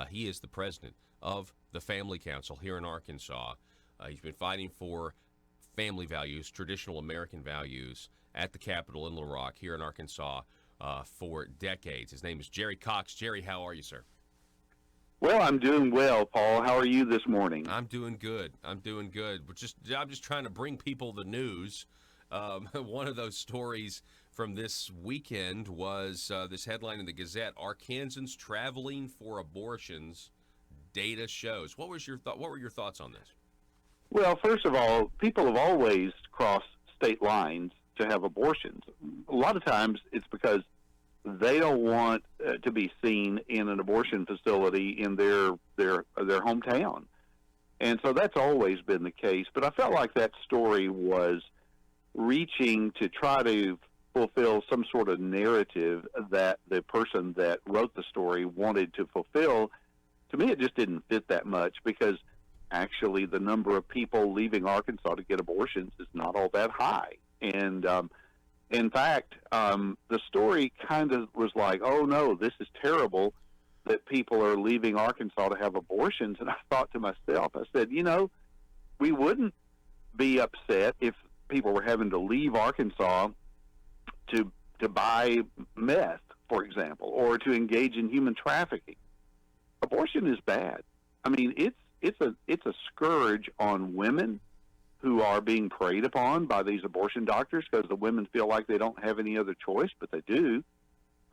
He is the president of the Family Council here in Arkansas. He's been fighting for family values, traditional American values, at the Capitol in Little Rock here in Arkansas for decades. His name is Jerry Cox. Jerry, how are you, sir? Well, I'm doing well, Paul. How are you this morning? I'm doing good. I'm doing good. I'm just trying to bring people the news. One of those stories from this weekend was this headline in the Gazette: Arkansans traveling for abortions. Data shows. What was your thought? What were your thoughts on this? Well, first of all, people have always crossed state lines to have abortions. A lot of times it's because they don't want to be seen in an abortion facility in their hometown. And so that's always been the case. But I felt like that story was reaching to try to fulfill some sort of narrative that the person that wrote the story wanted to fulfill. To me, it just didn't fit that much because actually the number of people leaving Arkansas to get abortions is not all that high. And in fact, the story kind of was like, oh no, this is terrible that people are leaving Arkansas to have abortions. And I thought to myself, I said, we wouldn't be upset if people were having to leave Arkansas to buy meth, for example, or to engage in human trafficking. Abortion is bad. I mean, it's a scourge on women who are being preyed upon by these abortion doctors because the women feel like they don't have any other choice, but they do.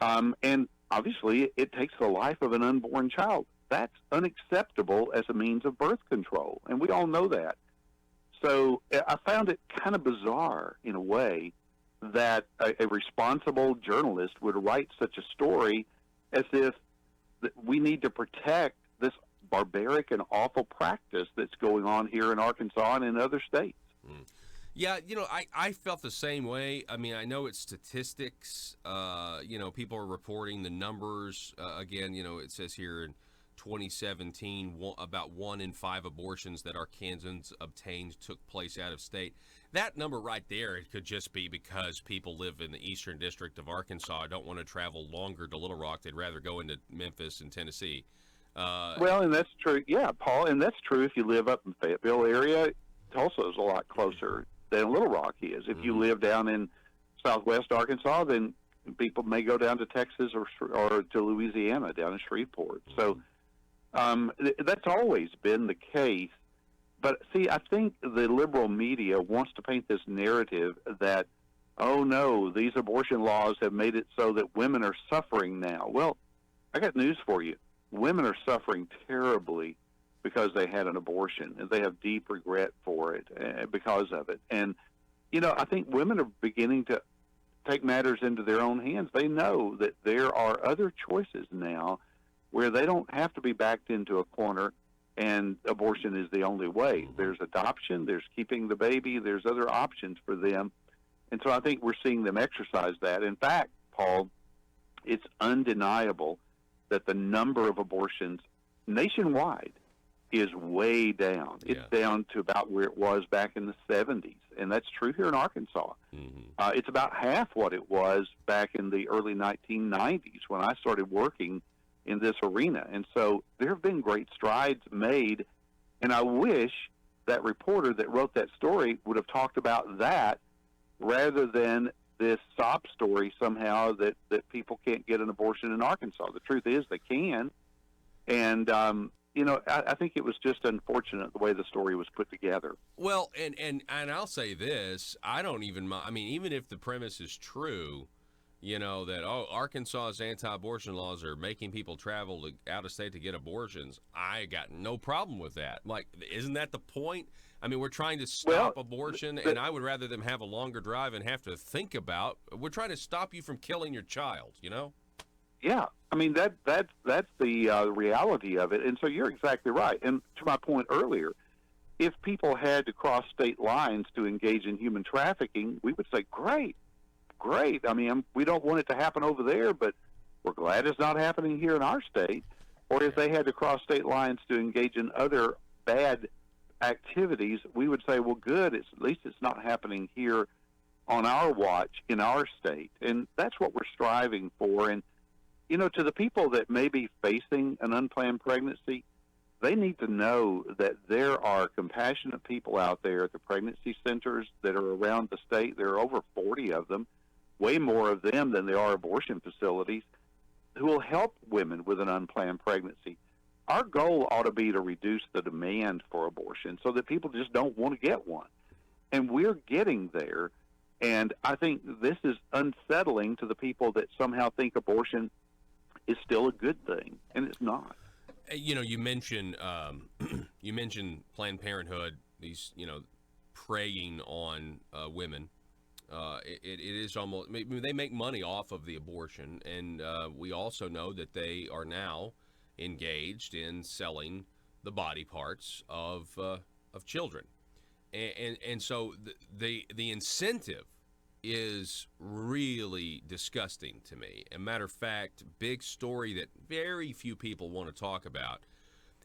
And obviously, it takes the life of an unborn child. That's unacceptable as a means of birth control, and we all know that. So I found it kind of bizarre in a way that a responsible journalist would write such a story as if we need to protect this barbaric and awful practice that's going on here in Arkansas and in other states. Mm. Yeah, I felt the same way. I mean, I know it's statistics. People are reporting the numbers. Again, it says here in 2017, about 1 in 5 abortions that Arkansans obtained took place out of state. That number right there, it could just be because people live in the Eastern District of Arkansas, don't want to travel longer to Little Rock. They'd rather go into Memphis and Tennessee. Well, and that's true. Yeah, Paul, and that's true if you live up in Fayetteville area. Tulsa is a lot closer than Little Rock is. If you live down in southwest Arkansas, then people may go down to Texas or to Louisiana, down in Shreveport. So that's always been the case. But see, I think the liberal media wants to paint this narrative that, oh no, these abortion laws have made it so that women are suffering now. Well, I got news for you. Women are suffering terribly because they had an abortion, and they have deep regret for it because of it. And, I think women are beginning to take matters into their own hands. They know that there are other choices now where they don't have to be backed into a corner and abortion is the only way. There's adoption, there's keeping the baby, there's other options for them. And so I think we're seeing them exercise that. In fact, Paul, it's undeniable that the number of abortions nationwide is way down. It's down to about where it was back in the 70s, and that's true here in Arkansas. It's about half what it was back in the early 1990s when I started working in this arena. And so there have been great strides made, and I wish that reporter that wrote that story would have talked about that rather than this sob story somehow that people can't get an abortion in Arkansas. The truth is they can. And, I think it was just unfortunate the way the story was put together. Well, and I'll say this, I don't even mind. I mean, even if the premise is true, that, Arkansas's anti-abortion laws are making people travel out of state to get abortions, I got no problem with that. Like, isn't that the point? I mean, we're trying to stop abortion, and I would rather them have a longer drive and have to think about, we're trying to stop you from killing your child, Yeah, I mean, that's the reality of it. And so you're exactly right. And to my point earlier, if people had to cross state lines to engage in human trafficking, we would say, great. I mean, we don't want it to happen over there, but we're glad it's not happening here in our state. Or if they had to cross state lines to engage in other bad activities, we would say, well, good, at least it's not happening here on our watch in our state. And that's what we're striving for. And to the people that may be facing an unplanned pregnancy, they need to know that there are compassionate people out there at the pregnancy centers that are around the state. There are over 40 of them, way more of them than there are abortion facilities, who will help women with an unplanned pregnancy. Our goal ought to be to reduce the demand for abortion so that people just don't want to get one. And we're getting there. And I think this is unsettling to the people that somehow think abortion is still a good thing, and it's not. You mentioned you mentioned Planned Parenthood, these preying on women. It is almost, they make money off of the abortion, and we also know that they are now engaged in selling the body parts of children, and so the incentive is really disgusting to me. A matter of fact, big story that very few people want to talk about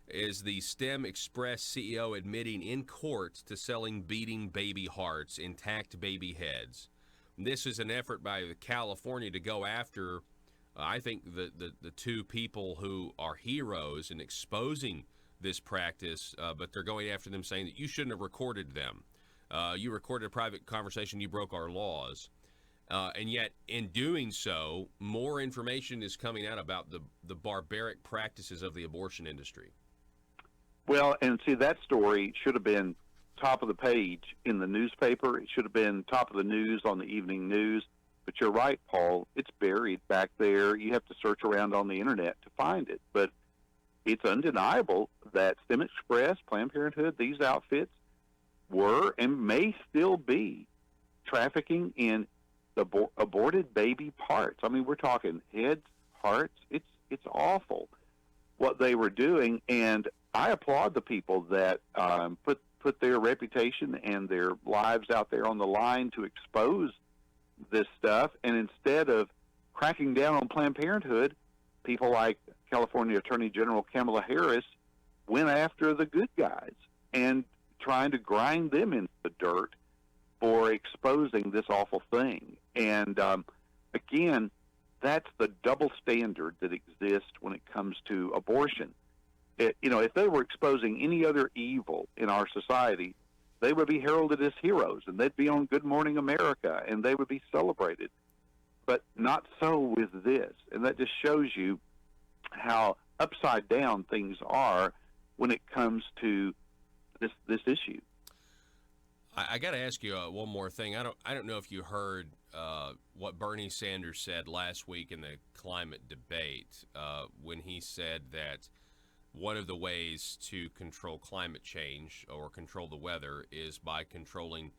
is the StemExpress CEO admitting in court to selling beating baby hearts, intact baby heads. This is an effort by California to go after, I think, the two people who are heroes in exposing this practice, but they're going after them, saying that you shouldn't have recorded them. You recorded a private conversation, you broke our laws. And yet, in doing so, more information is coming out about the barbaric practices of the abortion industry. Well, and see, that story should have been top of the page in the newspaper. It should have been top of the news on the evening news. But you're right, Paul. It's buried back there. You have to search around on the internet to find it. But it's undeniable that StemExpress, Planned Parenthood, these outfits were and may still be trafficking in aborted baby parts. I mean, we're talking heads, hearts. It's awful what they were doing, and I applaud the people that put their reputation and their lives out there on the line to expose this stuff. And instead of cracking down on Planned Parenthood, people like California Attorney General Kamala Harris went after the good guys and trying to grind them into the dirt for exposing this awful thing. And again, that's the double standard that exists when it comes to abortion. If they were exposing any other evil in our society, they would be heralded as heroes, and they'd be on Good Morning America, and they would be celebrated. But not so with this. And that just shows you how upside down things are when it comes to this issue. I got to ask you one more thing. I don't know if you heard what Bernie Sanders said last week in the climate debate when he said that one of the ways to control climate change or control the weather is by controlling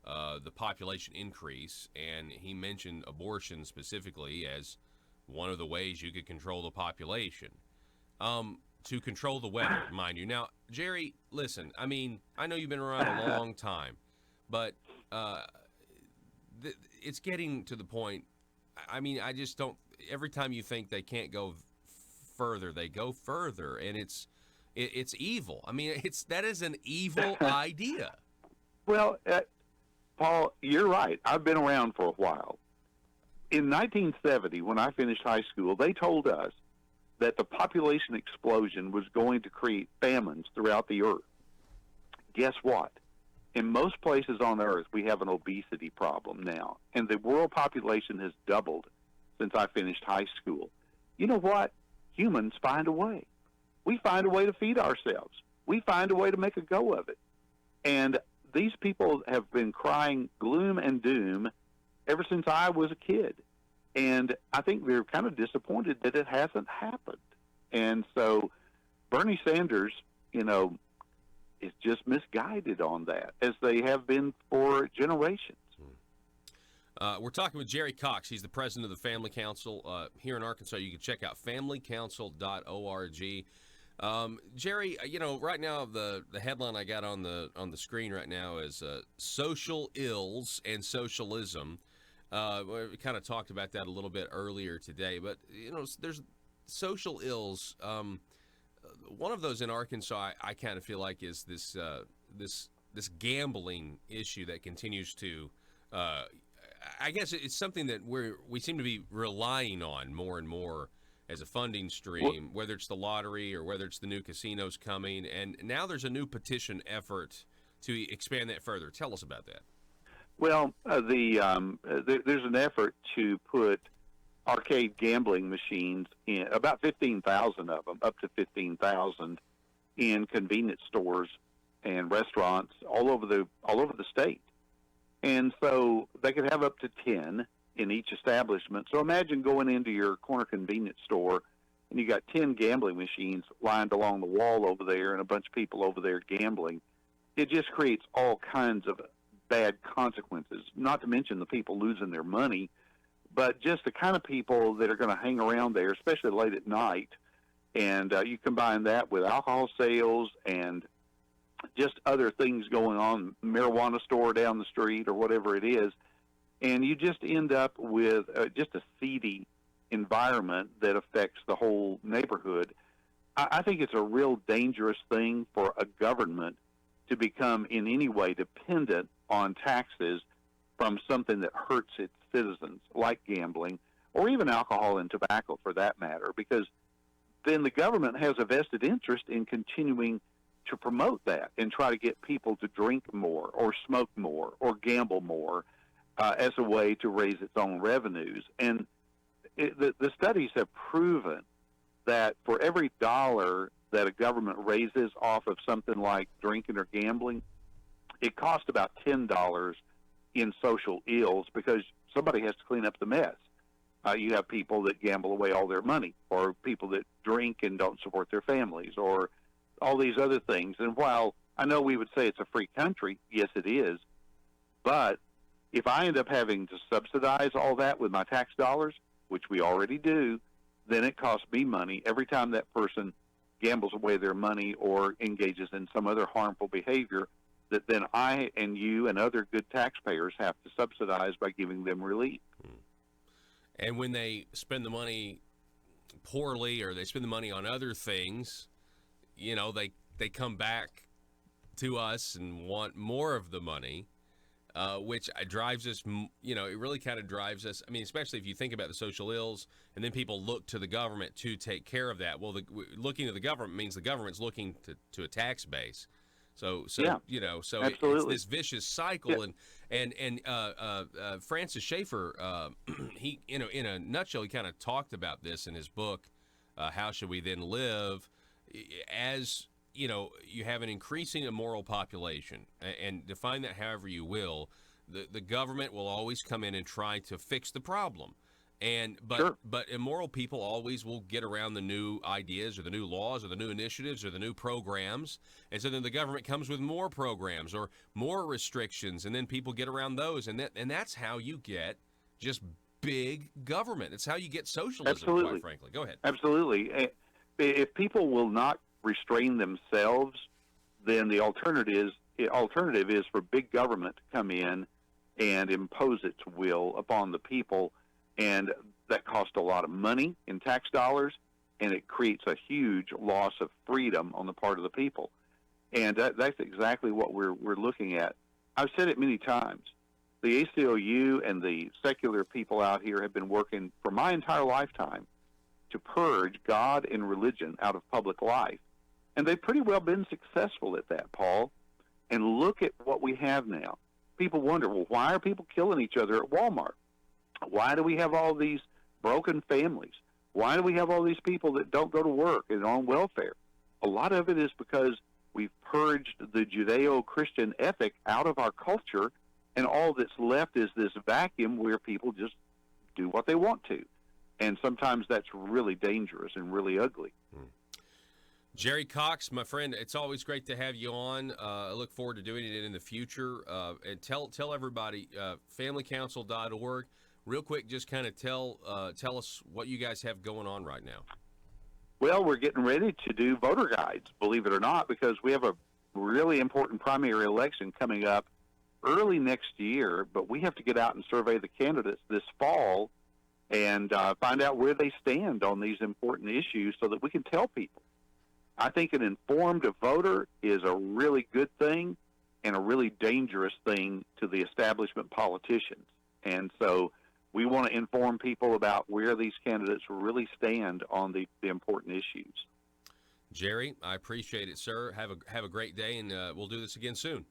the population increase, and he mentioned abortion specifically as one of the ways you could control the population. To control the weather, mind you. Now, Jerry, listen, I mean, I know you've been around a long time, but it's getting to the point, I mean, I just don't, every time you think they can't go further, they go further, and it's evil. I mean, that is an evil idea. Well, Paul, you're right. I've been around for a while. In 1970, when I finished high school, they told us that the population explosion was going to create famines throughout the earth. Guess what? In most places on earth, we have an obesity problem now, and the world population has doubled since I finished high school. You know what? Humans find a way. We find a way to feed ourselves. We find a way to make a go of it. And these people have been crying gloom and doom ever since I was a kid. And I think they're kind of disappointed that it hasn't happened. And so Bernie Sanders, is just misguided on that, as they have been for generations. We're talking with Jerry Cox. He's the president of the Family Council here in Arkansas. You can check out familycouncil.org. Jerry, right now the headline I got on the screen right now is social ills and socialism. We kind of talked about that a little bit earlier today, but there's social ills. One of those in Arkansas, I kind of feel like is this gambling issue that continues to. I guess it's something that we seem to be relying on more and more as a funding stream, whether it's the lottery or whether it's the new casinos coming. And now there's a new petition effort to expand that further. Tell us about that. Well, there's an effort to put arcade gambling machines in about 15,000 of them, up to 15,000, in convenience stores and restaurants all over the state. And so they could have up to 10 in each establishment. So imagine going into your corner convenience store and you got 10 gambling machines lined along the wall over there and a bunch of people over there gambling. It just creates all kinds of bad consequences, not to mention the people losing their money, but just the kind of people that are going to hang around there, especially late at night. And you combine that with alcohol sales and just other things going on, marijuana store down the street or whatever it is, and you just end up with just a seedy environment that affects the whole neighborhood. I think it's a real dangerous thing for a government to become in any way dependent on taxes from something that hurts its citizens, like gambling, or even alcohol and tobacco for that matter, because then the government has a vested interest in continuing to promote that and try to get people to drink more or smoke more or gamble more as a way to raise its own revenues. And the studies have proven that for every dollar that a government raises off of something like drinking or gambling, it costs about $10 in social ills because somebody has to clean up the mess. You have people that gamble away all their money, or people that drink and don't support their families, or all these other things. And while I know we would say it's a free country, yes, it is, but if I end up having to subsidize all that with my tax dollars, which we already do, then it costs me money every time that person gambles away their money or engages in some other harmful behavior that then I and you and other good taxpayers have to subsidize by giving them relief. And when they spend the money poorly or they spend the money on other things, they come back to us and want more of the money, which drives us, it really kind of drives us. I mean, especially if you think about the social ills, and then people look to the government to take care of that. Well, looking to the government means the government's looking to a tax base. So yeah, it's this vicious cycle. Yeah. And Francis Schaeffer, he, in a nutshell, he kind of talked about this in his book, How Should We Then Live? As you have an increasing immoral population, and define that however you will, the government will always come in and try to fix the problem. But immoral people always will get around the new ideas or the new laws or the new initiatives or the new programs. And so then the government comes with more programs or more restrictions, and then people get around those. And that's how you get just big government. It's how you get socialism, Absolutely. Quite frankly. Go ahead. Absolutely. If people will not restrain themselves, then the alternative is for big government to come in and impose its will upon the people. And that costs a lot of money in tax dollars, and it creates a huge loss of freedom on the part of the people. And that's exactly what we're looking at. I've said it many times. The ACLU and the secular people out here have been working for my entire lifetime to purge God and religion out of public life. And they've pretty well been successful at that, Paul. And look at what we have now. People wonder, well, why are people killing each other at Walmart? Why do we have all these broken families? Why do we have all these people that don't go to work and on welfare? A lot of it is because we've purged the Judeo-Christian ethic out of our culture, and all that's left is this vacuum where people just do what they want to. And sometimes that's really dangerous and really ugly. Jerry Cox, my friend, it's always great to have you on. I look forward to doing it in the future. And tell everybody, familycouncil.org. Real quick, just kind of tell us what you guys have going on right now. Well, we're getting ready to do voter guides, believe it or not, because we have a really important primary election coming up early next year, but we have to get out and survey the candidates this fall and find out where they stand on these important issues so that we can tell people. I think an informed voter is a really good thing and a really dangerous thing to the establishment politicians. And so we want to inform people about where these candidates really stand on the important issues. Jerry, I appreciate it, sir. Have a great day, and we'll do this again soon.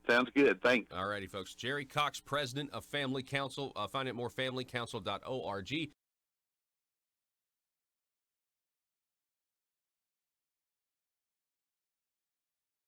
Sounds good. Thanks. All righty, folks. Jerry Cox, president of Family Council. Find out more, familycouncil.org.